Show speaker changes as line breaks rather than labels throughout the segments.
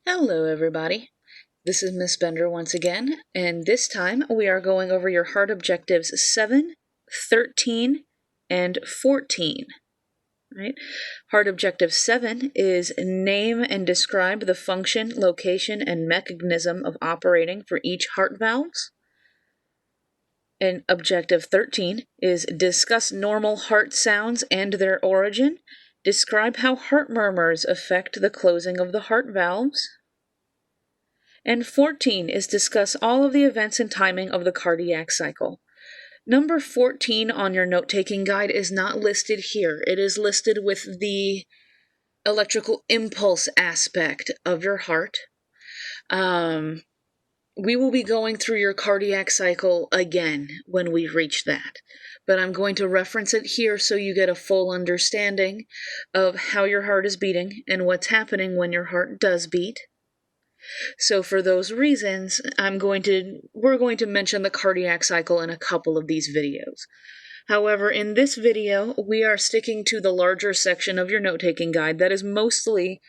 Hello everybody, this is Miss Bender once again, and this time we are going over your heart objectives 7, 13, and 14. Right? Heart objective 7 is name and describe the function, location, and mechanism of operating for each heart valves. And objective 13 is discuss normal heart sounds and their origin. Describe how heart murmurs affect the closing of the heart valves. And 14 is discuss all of the events and timing of the cardiac cycle. Number 14 on your note-taking guide is not listed here. It is listed with the electrical impulse aspect of your heart. We will be going through your cardiac cycle again when we reach that. But I'm going to reference it here so you get a full understanding of how your heart is beating and what's happening when your heart does beat. So for those reasons, we're going to mention the cardiac cycle in a couple of these videos. However, in this video, we are sticking to the larger section of your note-taking guide that is mostly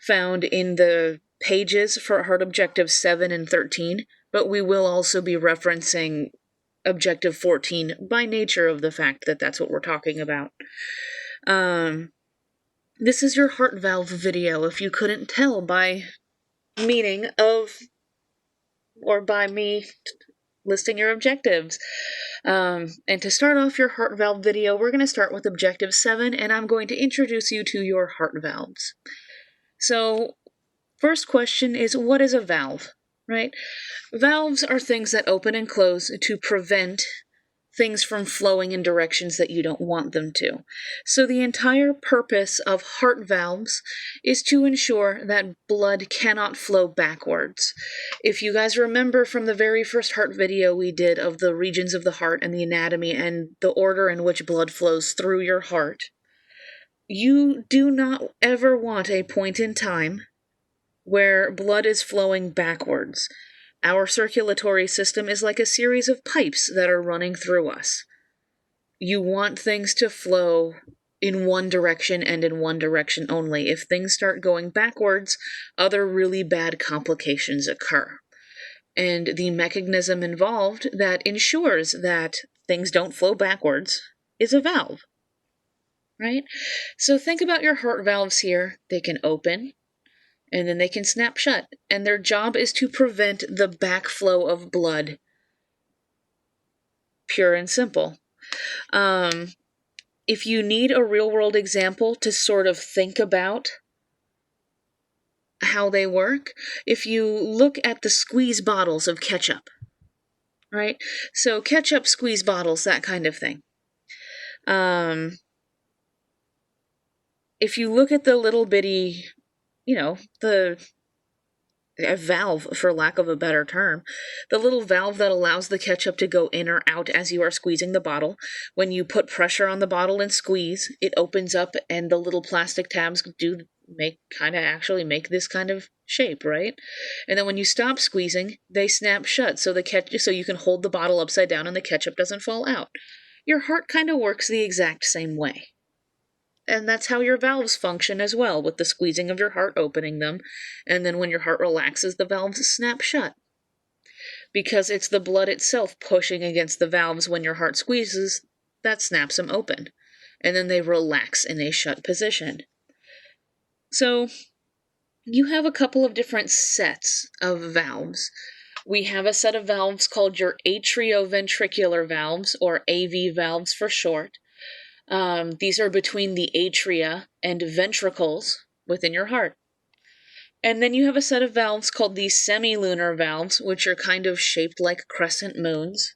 found in the pages for Heart Objectives 7 and 13, but we will also be referencing Objective 14 by nature of the fact that that's what we're talking about. This is your heart valve video, if you couldn't tell by meaning of, or by me listing your objectives. And to start off your heart valve video, we're going to start with Objective 7, and I'm going to introduce you to your heart valves. So, first question is, what is a valve, right? Valves are things that open and close to prevent things from flowing in directions that you don't want them to. So the entire purpose of heart valves is to ensure that blood cannot flow backwards. If you guys remember from the very first heart video we did of the regions of the heart and the anatomy and the order in which blood flows through your heart, you do not ever want a point in time where blood is flowing backwards. Our circulatory system is like a series of pipes that are running through us. You want things to flow in one direction and in one direction only. If things start going backwards, other really bad complications occur. And the mechanism involved that ensures that things don't flow backwards is a valve. Right? So think about your heart valves here. They can open, and then they can snap shut, and their job is to prevent the backflow of blood. Pure and simple. If you need a real-world example to sort of think about how they work, if you look at the squeeze bottles of ketchup, right? So ketchup squeeze bottles, that kind of thing. If you look at the little bitty, a valve, for lack of a better term, the little valve that allows the ketchup to go in or out as you are squeezing the bottle. When you put pressure on the bottle and squeeze, it opens up and the little plastic tabs do actually make this kind of shape, right? And then when you stop squeezing, they snap shut so you can hold the bottle upside down and the ketchup doesn't fall out. Your heart kind of works the exact same way. And that's how your valves function as well, with the squeezing of your heart opening them, and then when your heart relaxes, the valves snap shut. Because it's the blood itself pushing against the valves when your heart squeezes that snaps them open. And then they relax in a shut position. So, you have a couple of different sets of valves. We have a set of valves called your atrioventricular valves, or AV valves for short. These are between the atria and ventricles within your heart. And then you have a set of valves called the semilunar valves, which are kind of shaped like crescent moons.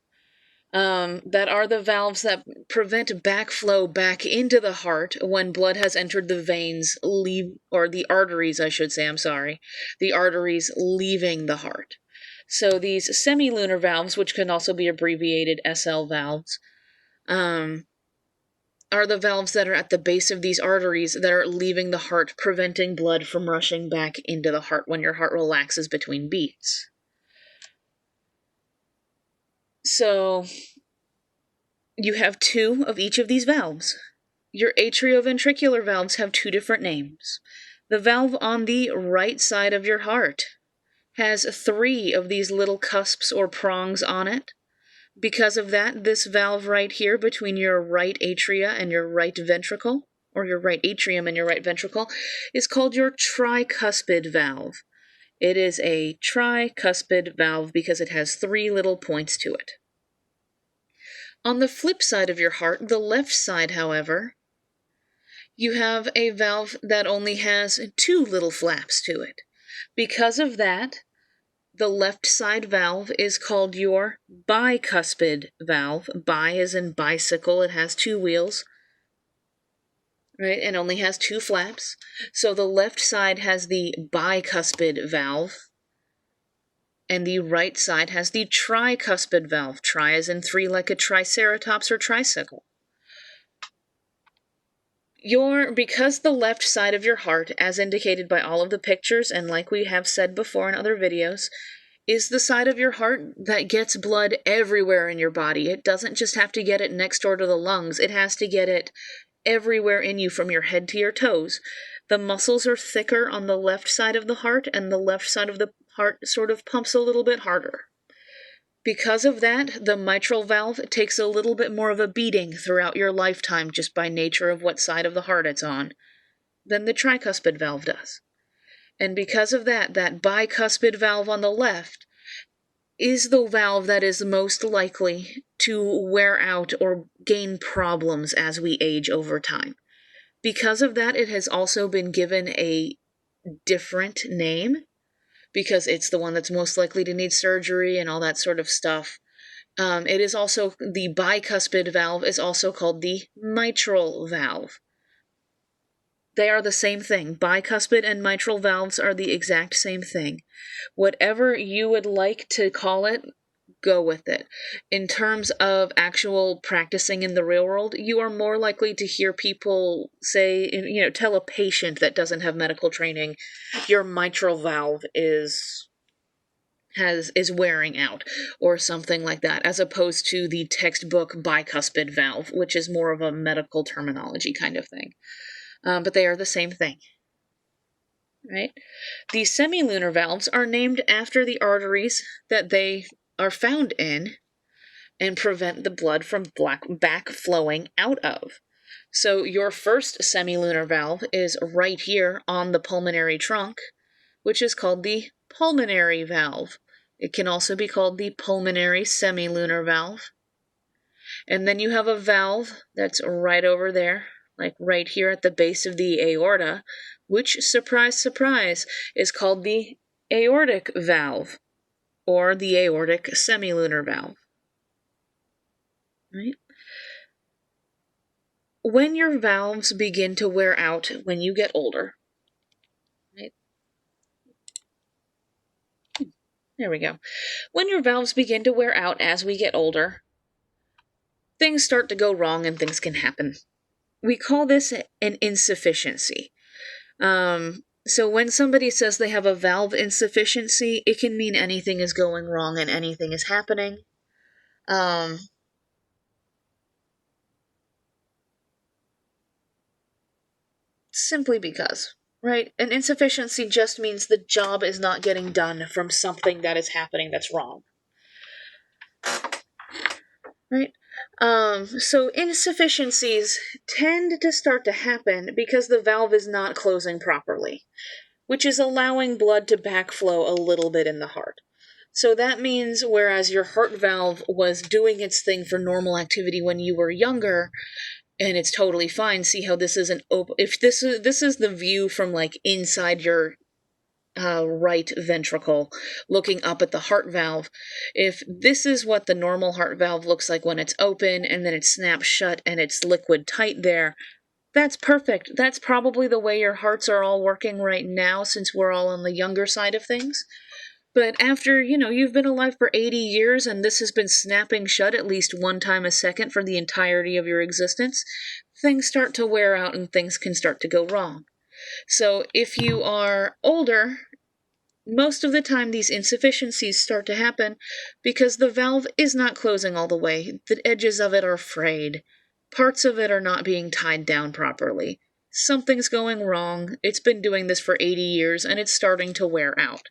That are the valves that prevent backflow back into the heart when blood has entered the veins, the arteries, I should say, the arteries leaving the heart. So these semilunar valves, which can also be abbreviated SL valves, are the valves that are at the base of these arteries that are leaving the heart, preventing blood from rushing back into the heart when your heart relaxes between beats. So, you have two of each of these valves. Your atrioventricular valves have two different names. The valve on the right side of your heart has 3 of these little cusps or prongs on it. Because of that, this valve right here between your right atria and your right ventricle, or your right atrium and your right ventricle, is called your tricuspid valve. It is a tricuspid valve because it has 3 little points to it. On the flip side of your heart, the left side, however, you have a valve that only has 2 little flaps to it. Because of that, the left side valve is called your bicuspid valve. Bi as in bicycle, it has 2 wheels, right, and only has 2 flaps. So the left side has the bicuspid valve, and the right side has the tricuspid valve. Tri as in 3 like a triceratops or tricycle. Because the left side of your heart, as indicated by all of the pictures, and like we have said before in other videos, is the side of your heart that gets blood everywhere in your body. It doesn't just have to get it next door to the lungs. It has to get it everywhere in you from your head to your toes. The muscles are thicker on the left side of the heart, and the left side of the heart sort of pumps a little bit harder. Because of that, the mitral valve takes a little bit more of a beating throughout your lifetime just by nature of what side of the heart it's on than the tricuspid valve does. And because of that, that bicuspid valve on the left is the valve that is most likely to wear out or gain problems as we age over time. Because of that, it has also been given a different name, because it's the one that's most likely to need surgery and all that sort of stuff. It is also, the bicuspid valve is also called the mitral valve. They are the same thing. Bicuspid and mitral valves are the exact same thing. Whatever you would like to call it, go with it. In terms of actual practicing in the real world, you are more likely to hear people say, tell a patient that doesn't have medical training, your mitral valve is wearing out, or something like that, as opposed to the textbook bicuspid valve, which is more of a medical terminology kind of thing. But they are the same thing, right? The semilunar valves are named after the arteries that they are found in and prevent the blood from back flowing out of. So your first semilunar valve is right here on the pulmonary trunk, which is called the pulmonary valve. It can also be called the pulmonary semilunar valve. And then you have a valve that's right over there, like right here at the base of the aorta, which, surprise, surprise, is called the aortic valve, or the aortic semilunar valve. Right? When your valves begin to wear out when you get older, right? There we go. When your valves begin to wear out as we get older, things start to go wrong and things can happen. We call this an insufficiency. So when somebody says they have a valve insufficiency, it can mean anything is going wrong and anything is happening. Simply because, right? An insufficiency just means the job is not getting done from something that is happening that's wrong. Right? So insufficiencies tend to start to happen because the valve is not closing properly, which is allowing blood to backflow a little bit in the heart. So that means whereas your heart valve was doing its thing for normal activity when you were younger, and it's totally fine. See how this isn't open. If this is the view from like inside your right ventricle, looking up at the heart valve. If this is what the normal heart valve looks like when it's open and then it snaps shut and it's liquid tight there, that's perfect. That's probably the way your hearts are all working right now, since we're all on the younger side of things. But after, you've been alive for 80 years and this has been snapping shut at least one time a second for the entirety of your existence, things start to wear out and things can start to go wrong. So if you are older, most of the time these insufficiencies start to happen because the valve is not closing all the way. The edges of it are frayed. Parts of it are not being tied down properly. something's going wrong. It's been doing this for 80 years and it's starting to wear out.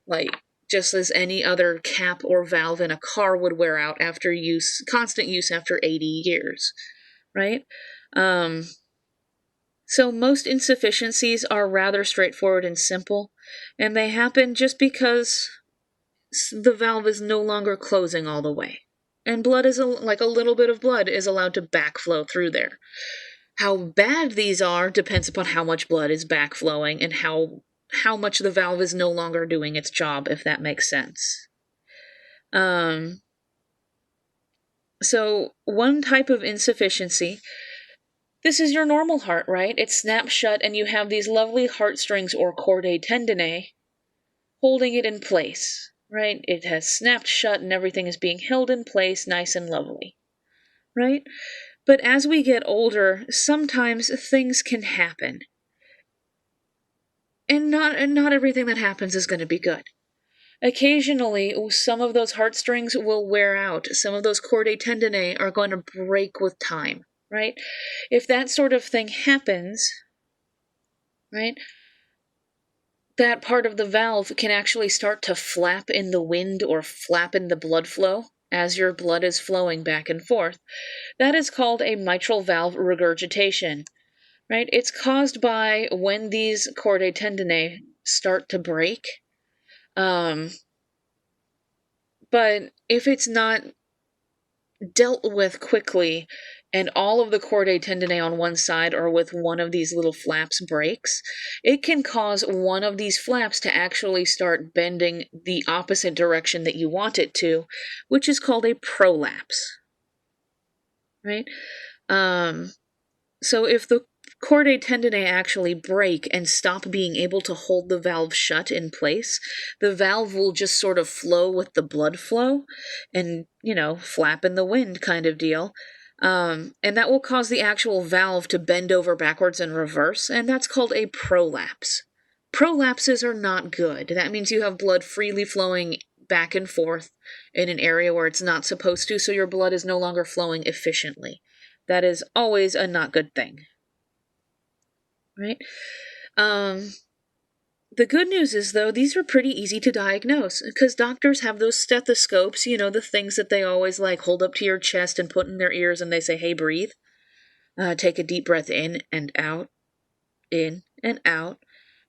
Like, just as any other cap or valve in a car would wear out after use, constant use after 80 years, right? So most insufficiencies are rather straightforward and simple, and they happen just because the valve is no longer closing all the way. And blood is like a little bit of blood is allowed to backflow through there. How bad these are depends upon how much blood is backflowing and how much the valve is no longer doing its job, if that makes sense. So one type of insufficiency, this is your normal heart, right? It snaps shut and you have these lovely heartstrings or chordae tendineae holding it in place, right? It has snapped shut and everything is being held in place nice and lovely, right? But as we get older, sometimes things can happen. And not everything that happens is going to be good. Occasionally, some of those heartstrings will wear out. Some of those chordae tendineae are going to break with time, right? If that sort of thing happens, right, that part of the valve can actually start to flap in the wind or flap in the blood flow as your blood is flowing back and forth. That is called a mitral valve regurgitation, right? It's caused by when these chordae tendineae start to break. But if it's not dealt with quickly and all of the chordae tendineae on one side or with one of these little flaps breaks, it can cause one of these flaps to actually start bending the opposite direction that you want it to, which is called a prolapse, right? So if the chordae tendineae actually break and stop being able to hold the valve shut in place, the valve will just sort of flow with the blood flow and, flap in the wind kind of deal. And that will cause the actual valve to bend over backwards and reverse, and that's called a prolapse. Prolapses are not good. That means you have blood freely flowing back and forth in an area where it's not supposed to, so your blood is no longer flowing efficiently. That is always a not good thing, right? The good news is, though, these are pretty easy to diagnose because doctors have those stethoscopes, the things that they always hold up to your chest and put in their ears and they say, hey, breathe. Take a deep breath in and out, in and out.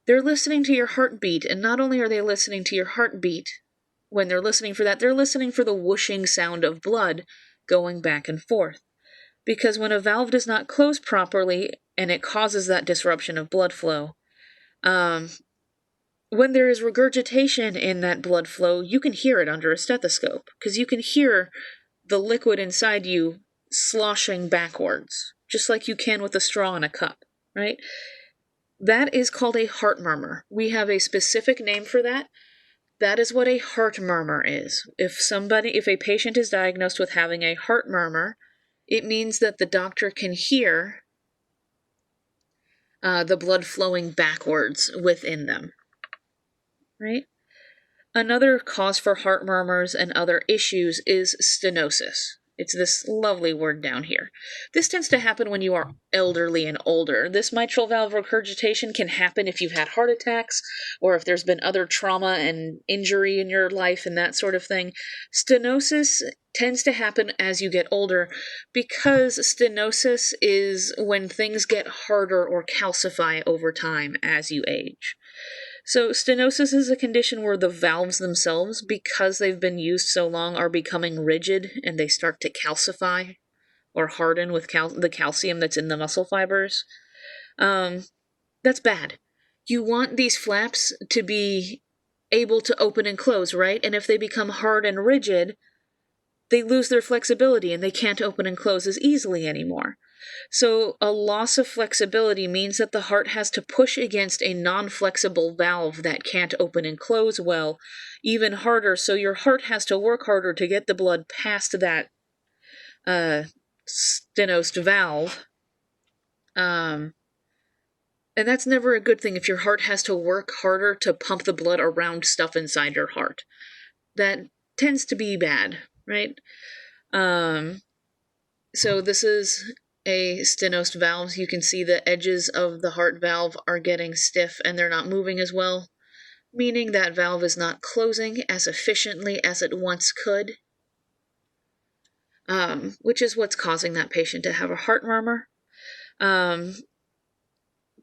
They're listening to your heartbeat, and not only are they listening to your heartbeat, when they're listening for that, they're listening for the whooshing sound of blood going back and forth. Because when a valve does not close properly and it causes that disruption of blood flow, when there is regurgitation in that blood flow, you can hear it under a stethoscope because you can hear the liquid inside you sloshing backwards, just like you can with a straw in a cup, right? That is called a heart murmur. We have a specific name for that. That is what a heart murmur is. If a patient is diagnosed with having a heart murmur, it means that the doctor can hear the blood flowing backwards within them, right? Another cause for heart murmurs and other issues is stenosis. It's this lovely word down here. This tends to happen when you are elderly and older. This mitral valve regurgitation can happen if you've had heart attacks or if there's been other trauma and injury in your life and that sort of thing. Stenosis tends to happen as you get older because stenosis is when things get harder or calcify over time as you age. So stenosis is a condition where the valves themselves, because they've been used so long, are becoming rigid and they start to calcify or harden with the calcium that's in the muscle fibers. That's bad. You want these flaps to be able to open and close, right? And if they become hard and rigid, they lose their flexibility and they can't open and close as easily anymore. So a loss of flexibility means that the heart has to push against a non-flexible valve that can't open and close well, even harder. So your heart has to work harder to get the blood past that stenosed valve. And that's never a good thing if your heart has to work harder to pump the blood around stuff inside your heart. That tends to be bad, right? So this is a stenosed valve, you can see the edges of the heart valve are getting stiff and they're not moving as well, meaning that valve is not closing as efficiently as it once could, which is what's causing that patient to have a heart murmur.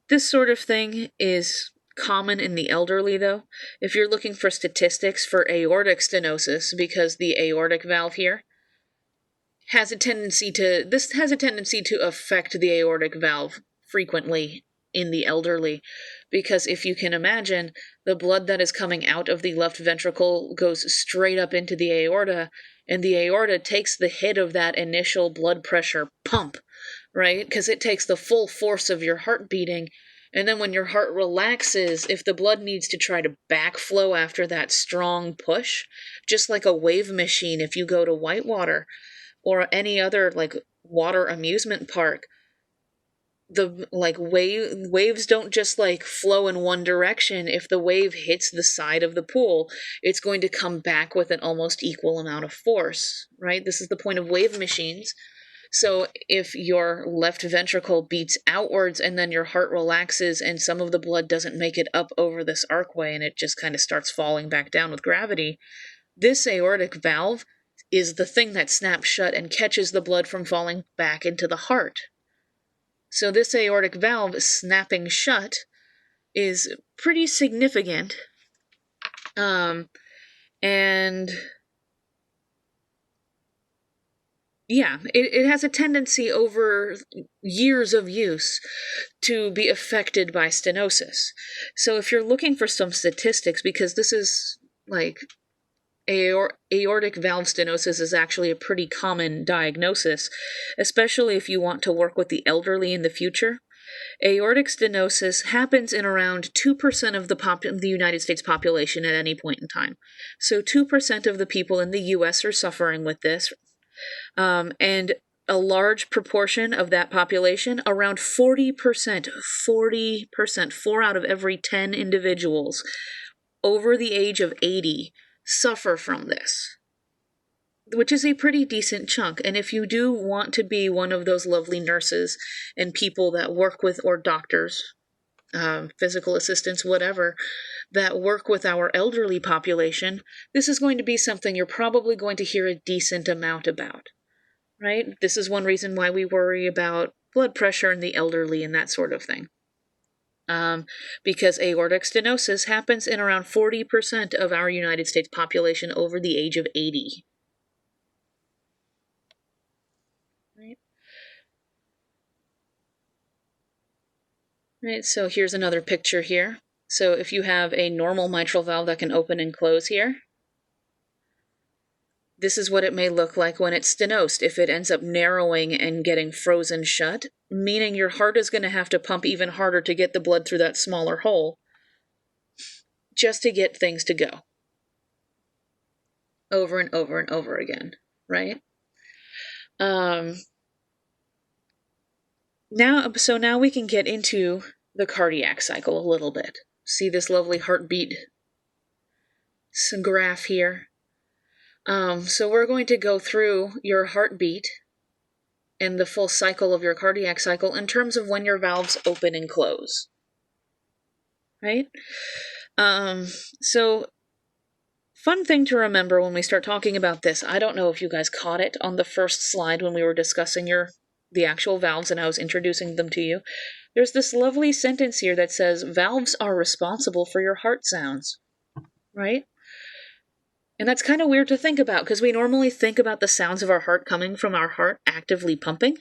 This sort of thing is common in the elderly, though. If you're looking for statistics for aortic stenosis, because the aortic valve here has a tendency to affect the aortic valve frequently in the elderly, because if you can imagine, the blood that is coming out of the left ventricle goes straight up into the aorta, and the aorta takes the hit of that initial blood pressure pump, right? Because it takes the full force of your heart beating, and then when your heart relaxes, if the blood needs to try to backflow after that strong push, just like a wave machine, if you go to Whitewater or any other like water amusement park, the waves don't just like flow in one direction. If the wave hits the side of the pool, it's going to come back with an almost equal amount of force, right? This is the point of wave machines. So if your left ventricle beats outwards and then your heart relaxes and some of the blood doesn't make it up over this archway and it just kind of starts falling back down with gravity, this aortic valve is the thing that snaps shut and catches the blood from falling back into the heart. So this aortic valve snapping shut is pretty significant. And yeah, it has a tendency over years of use to be affected by stenosis. So if you're looking for some statistics, because this is like aortic valve stenosis is actually a pretty common diagnosis, especially if you want to work with the elderly in the future. Aortic stenosis happens in around 2% of the United States population at any point in time. So 2% of the people in the US are suffering with this, and a large proportion of that population, around 40%, 4 out of every 10 individuals over the age of 80 suffer from this, which is a pretty decent chunk. And if you do want to be one of those lovely nurses and people that work with, or doctors, physical assistants, whatever, that work with our elderly population, this is going to be something you're probably going to hear a decent amount about, right? This is one reason why we worry about blood pressure in the elderly and that sort of thing. Because aortic stenosis happens in around 40% of our United States population over the age of 80. Right, so here's another picture here. So if you have a normal mitral valve that can open and close here, this is what it may look like when it's stenosed. If it ends up narrowing and getting frozen shut, meaning your heart is going to have to pump even harder to get the blood through that smaller hole, just to get things to go. Over and over and over again, right? Now we can get into the cardiac cycle a little bit. See this lovely heartbeat graph here? So we're going to go through your heartbeat and the full cycle of your cardiac cycle in terms of when your valves open and close, right? So fun thing to remember when we start talking about this, I don't know if you guys caught it on the first slide when we were discussing the actual valves and I was introducing them to you. There's this lovely sentence here that says, valves are responsible for your heart sounds, right? And that's kind of weird to think about, because we normally think about the sounds of our heart coming from our heart actively pumping,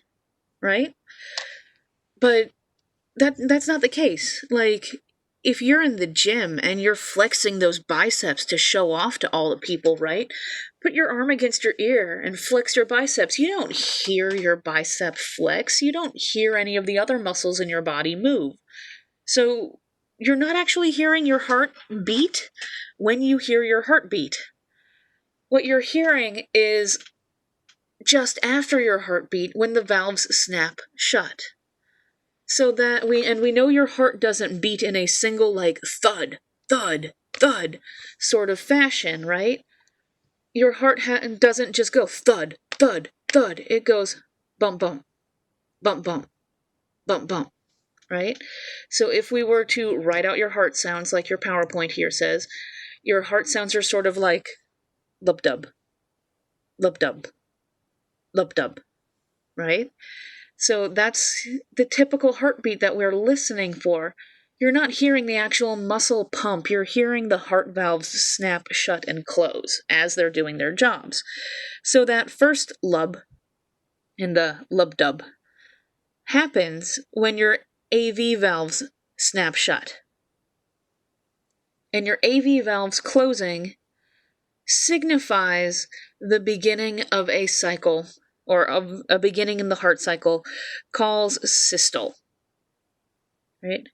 right? But that's not the case. Like, if you're in the gym and you're flexing those biceps to show off to all the people, right? Put your arm against your ear and flex your biceps. You don't hear your bicep flex. You don't hear any of the other muscles in your body move. So you're not actually hearing your heart beat when you hear your heartbeat. What you're hearing is just after your heartbeat when the valves snap shut. So that we know your heart doesn't beat in a single like thud, thud, thud sort of fashion, right? Your heart doesn't just go thud, thud, thud. It goes bump, bump, bump, bump, bump, bump, right? So if we were to write out your heart sounds like your PowerPoint here says, your heart sounds are sort of like lub-dub, lub-dub, lub-dub, right? So that's the typical heartbeat that we're listening for. You're not hearing the actual muscle pump, you're hearing the heart valves snap shut and close as they're doing their jobs. So that first lub in the lub-dub happens when your AV valves snap shut. And your AV valves closing signifies the beginning of a cycle, or of a beginning in the heart cycle, calls systole. Right?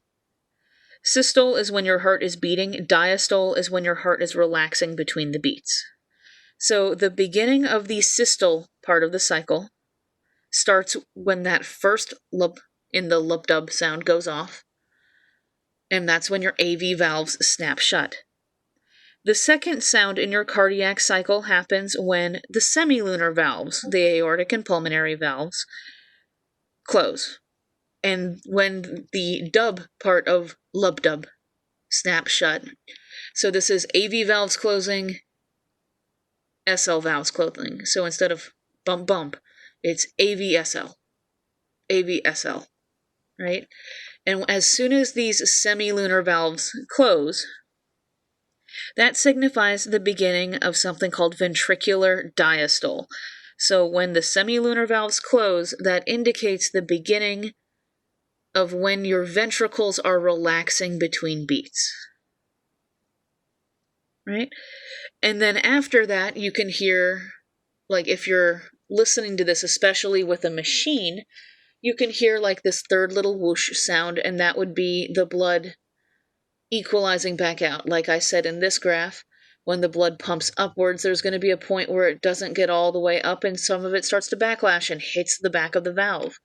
Systole is when your heart is beating, diastole is when your heart is relaxing between the beats. So the beginning of the systole part of the cycle starts when that first lub in the lub-dub sound goes off, and that's when your AV valves snap shut. The second sound in your cardiac cycle happens when the semilunar valves, the aortic and pulmonary valves, close. And when the dub part of lub-dub snaps shut. So this is AV valves closing, SL valves closing. So instead of bump bump, it's AVSL, AVSL, right? And as soon as these semilunar valves close, that signifies the beginning of something called ventricular diastole. So when the semilunar valves close, that indicates the beginning of when your ventricles are relaxing between beats. Right? And then after that, you can hear, like if you're listening to this, especially with a machine, you can hear like this third little whoosh sound, and that would be the blood equalizing back out. Like I said in this graph, when the blood pumps upwards, there's going to be a point where it doesn't get all the way up and some of it starts to backlash and hits the back of the valve.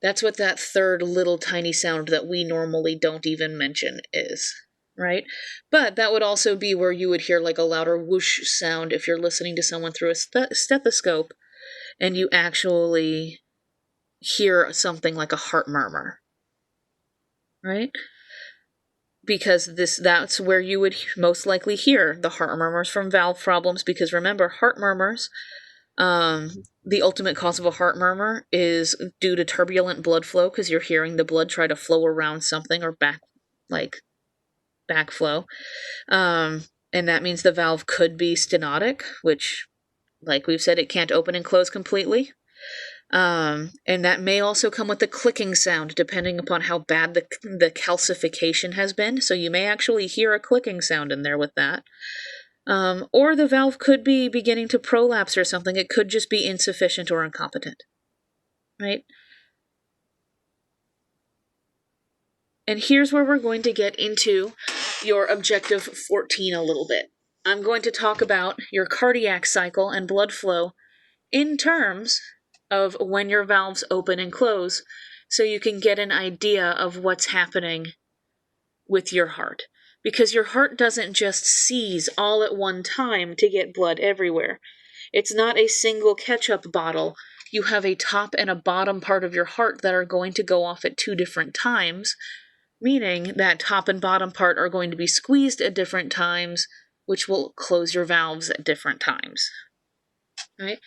That's what that third little tiny sound that we normally don't even mention is, right? But that would also be where you would hear like a louder whoosh sound if you're listening to someone through a stethoscope and you actually hear something like a heart murmur, right? Because that's where you would most likely hear the heart murmurs from valve problems, because remember, heart murmurs, the ultimate cause of a heart murmur is due to turbulent blood flow, because you're hearing the blood try to flow around something or backflow. And that means the valve could be stenotic, which, like we've said, it can't open and close completely. And that may also come with a clicking sound, depending upon how bad the calcification has been. So you may actually hear a clicking sound in there with that. Or the valve could be beginning to prolapse or something. It could just be insufficient or incompetent, right? And here's where we're going to get into your objective 14 a little bit. I'm going to talk about your cardiac cycle and blood flow in terms of when your valves open and close, so you can get an idea of what's happening with your heart. Because your heart doesn't just seize all at one time to get blood everywhere. It's not a single ketchup bottle. You have a top and a bottom part of your heart that are going to go off at two different times, meaning that top and bottom part are going to be squeezed at different times, which will close your valves at different times. Right?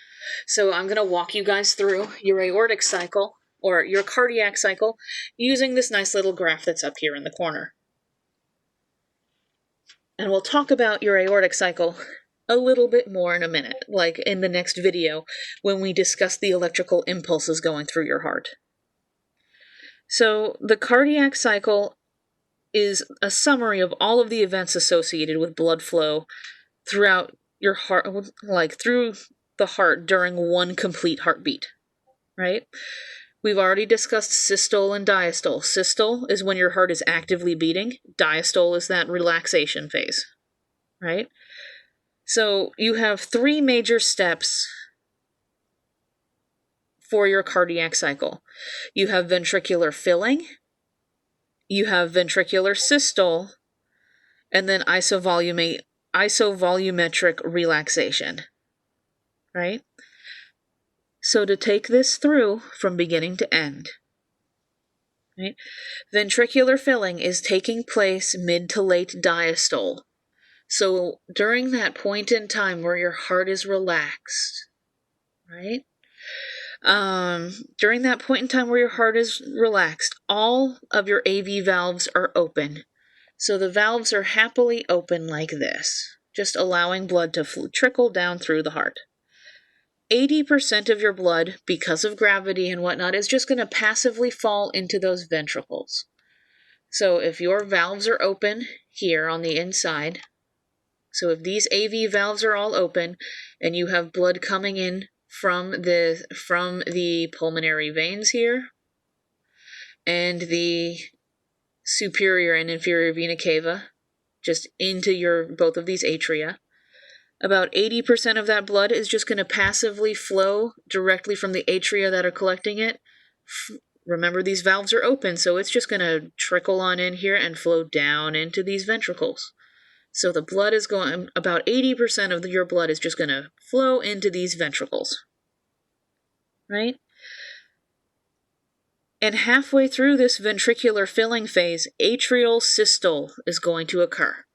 So I'm going to walk you guys through your aortic cycle, or your cardiac cycle, using this nice little graph that's up here in the corner. And we'll talk about your aortic cycle a little bit more in a minute, like in the next video, when we discuss the electrical impulses going through your heart. So the cardiac cycle is a summary of all of the events associated with blood flow throughout your heart, like through the heart during one complete heartbeat, right? We've already discussed systole and diastole. Systole is when your heart is actively beating. Diastole is that relaxation phase, right? So you have three major steps for your cardiac cycle. You have ventricular filling, you have ventricular systole, and then isovolumetric relaxation, right? So to take this through from beginning to end, right, ventricular filling is taking place mid to late diastole. So during that point in time where your heart is relaxed, right? During that point in time where your heart is relaxed, all of your AV valves are open. So the valves are happily open like this, just allowing blood to trickle down through the heart. 80% of your blood, because of gravity and whatnot, is just going to passively fall into those ventricles. So if your valves are open here on the inside, so if these AV valves are all open and you have blood coming in from the pulmonary veins here and the superior and inferior vena cava, just into both of these atria, about 80% of that blood is just going to passively flow directly from the atria that are collecting it. Remember, these valves are open, so it's just going to trickle on in here and flow down into these ventricles. So the blood is going, about 80% of your blood is just going to flow into these ventricles, right? And halfway through this ventricular filling phase, atrial systole is going to occur,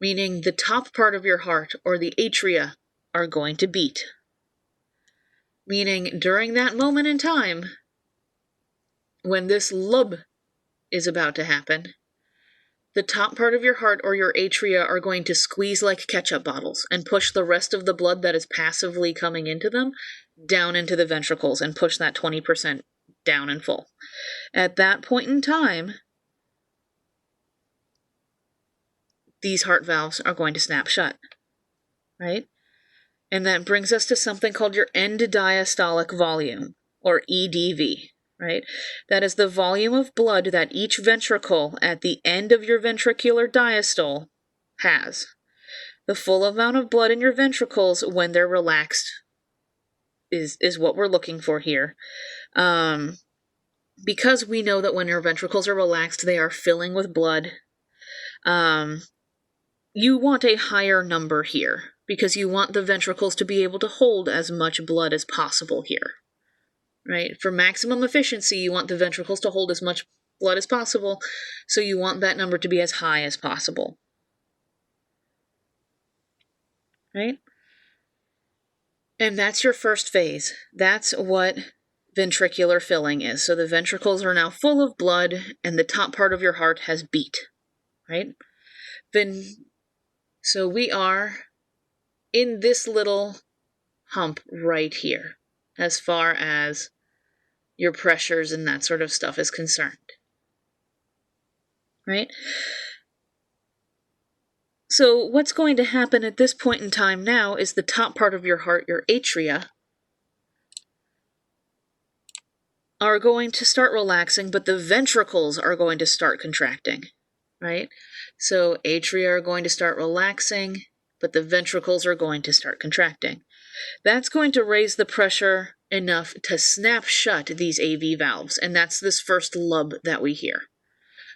meaning the top part of your heart, or the atria, are going to beat. Meaning during that moment in time, when this lub is about to happen, the top part of your heart or your atria are going to squeeze like ketchup bottles and push the rest of the blood that is passively coming into them down into the ventricles and push that 20% down in full. At that point in time, these heart valves are going to snap shut, right? And that brings us to something called your end diastolic volume, or EDV, right? That is the volume of blood that each ventricle at the end of your ventricular diastole has. The full amount of blood in your ventricles when they're relaxed is what we're looking for here. Because we know that when your ventricles are relaxed, they are filling with blood. You want a higher number here, because you want the ventricles to be able to hold as much blood as possible here, right? For maximum efficiency, you want the ventricles to hold as much blood as possible, so you want that number to be as high as possible, right? And that's your first phase. That's what ventricular filling is. So the ventricles are now full of blood, and the top part of your heart has beat, right? So we are in this little hump right here, as far as your pressures and that sort of stuff is concerned, right? So what's going to happen at this point in time now is the top part of your heart, your atria, are going to start relaxing, but the ventricles are going to start contracting, right? So atria are going to start relaxing, but the ventricles are going to start contracting. That's going to raise the pressure enough to snap shut these AV valves, and that's this first lub that we hear.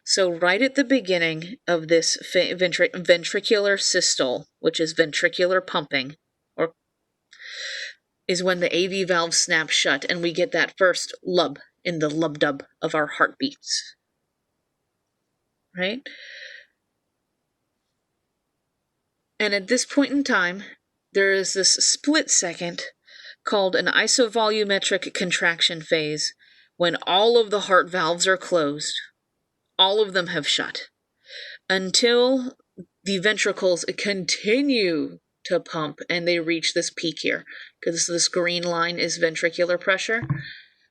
So right at the beginning of this ventricular systole, which is ventricular pumping, or is when the AV valves snap shut and we get that first lub in the lub-dub of our heartbeats, right? And at this point in time, there is this split second called an isovolumetric contraction phase, when all of the heart valves are closed. All of them have shut, until the ventricles continue to pump and they reach this peak here, because this green line is ventricular pressure.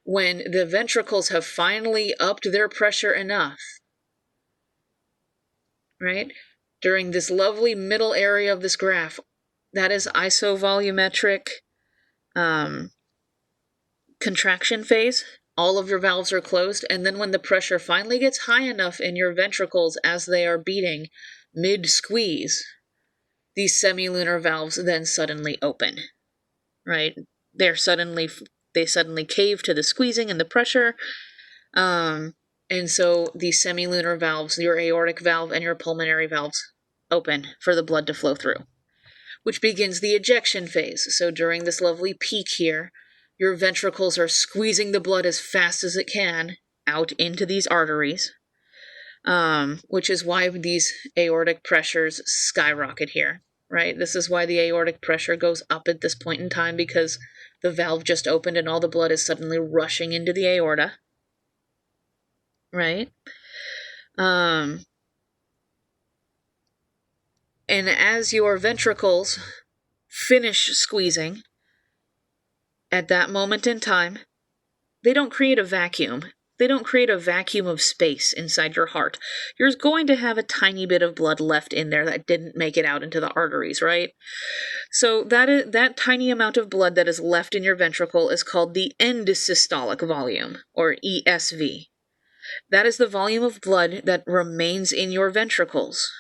When the ventricles have finally upped their pressure enough, right, during this lovely middle area of this graph, that is isovolumetric contraction phase. All of your valves are closed, and then when the pressure finally gets high enough in your ventricles as they are beating mid-squeeze, these semilunar valves then suddenly open, right? They suddenly cave to the squeezing and the pressure, and so these semilunar valves, your aortic valve and your pulmonary valves, open for the blood to flow through, which begins the ejection phase. So during this lovely peak here, Your ventricles are squeezing the blood as fast as it can out into these arteries, which is why these aortic pressures skyrocket here, right? This is why the aortic pressure goes up at this point in time, because the valve just opened and all the blood is suddenly rushing into the aorta, right? And as your ventricles finish squeezing, at that moment in time, they don't create a vacuum. They don't create a vacuum of space inside your heart. You're going to have a tiny bit of blood left in there that didn't make it out into the arteries, right? So that tiny amount of blood that is left in your ventricle is called the end systolic volume, or ESV. That is the volume of blood that remains in your ventricles.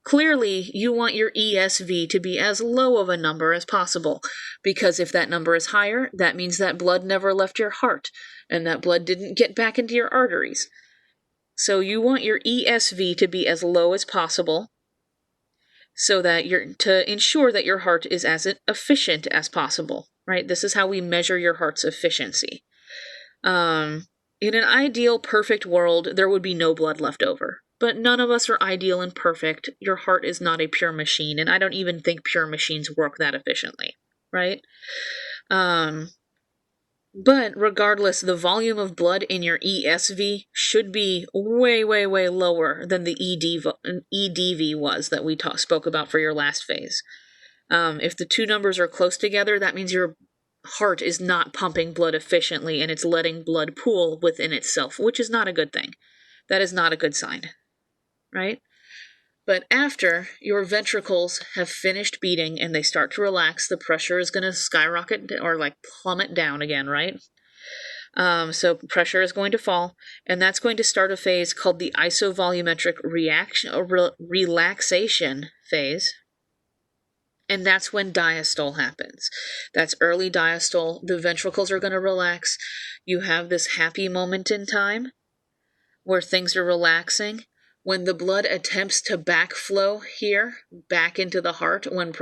Clearly, you want your ESV to be as low of a number as possible, because if that number is higher, that means that blood never left your heart, and that blood didn't get back into your arteries. So you want your ESV to be as low as possible, so that to ensure that your heart is as efficient as possible, right? This is how we measure your heart's efficiency. In an ideal, perfect world, there would be no blood left over. But none of us are ideal and perfect. Your heart is not a pure machine, and I don't even think pure machines work that efficiently, right? But regardless, the volume of blood in your ESV should be way, way, way lower than the EDV was that we spoke about for your last phase. If the two numbers are close together, that means your heart is not pumping blood efficiently and it's letting blood pool within itself, which is not a good thing. That is not a good sign, right? But after your ventricles have finished beating and they start to relax, the pressure is going to skyrocket or like plummet down again, right? So pressure is going to fall, and that's going to start a phase called the isovolumetric relaxation phase. And that's when diastole happens. That's early diastole. The ventricles are going to relax. You have this happy moment in time where things are relaxing. When the blood attempts to backflow here, back into the heart, when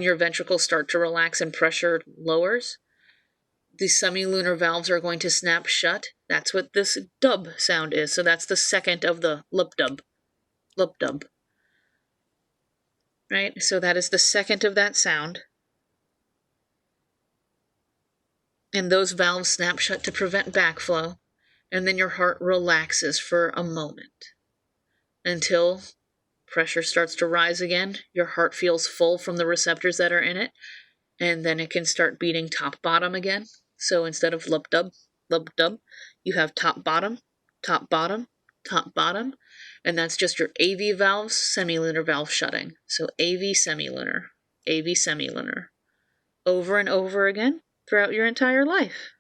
your ventricles start to relax and pressure lowers, the semilunar valves are going to snap shut. That's what this dub sound is. So that's the second of the lip-dub. Lip-dub. Right? So that is the second of that sound. And those valves snap shut to prevent backflow. And then your heart relaxes for a moment until pressure starts to rise again. Your heart feels full from the receptors that are in it. And then it can start beating top-bottom again. So instead of lip-dub, you have top-bottom, top-bottom, top-bottom. And that's just your AV valves, semilunar valve shutting. So AV semilunar, AV semilunar. Over and over again throughout your entire life.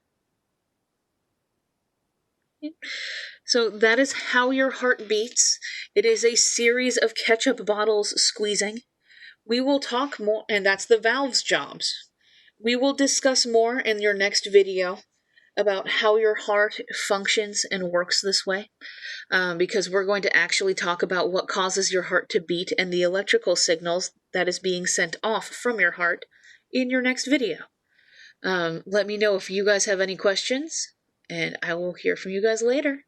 So that is how your heart beats. It is a series of ketchup bottles squeezing. We will talk more, and that's the valve's jobs. We will discuss more in your next video about how your heart functions and works this way, because we're going to actually talk about what causes your heart to beat and the electrical signals that is being sent off from your heart in your next video. Let me know if you guys have any questions, and I will hear from you guys later.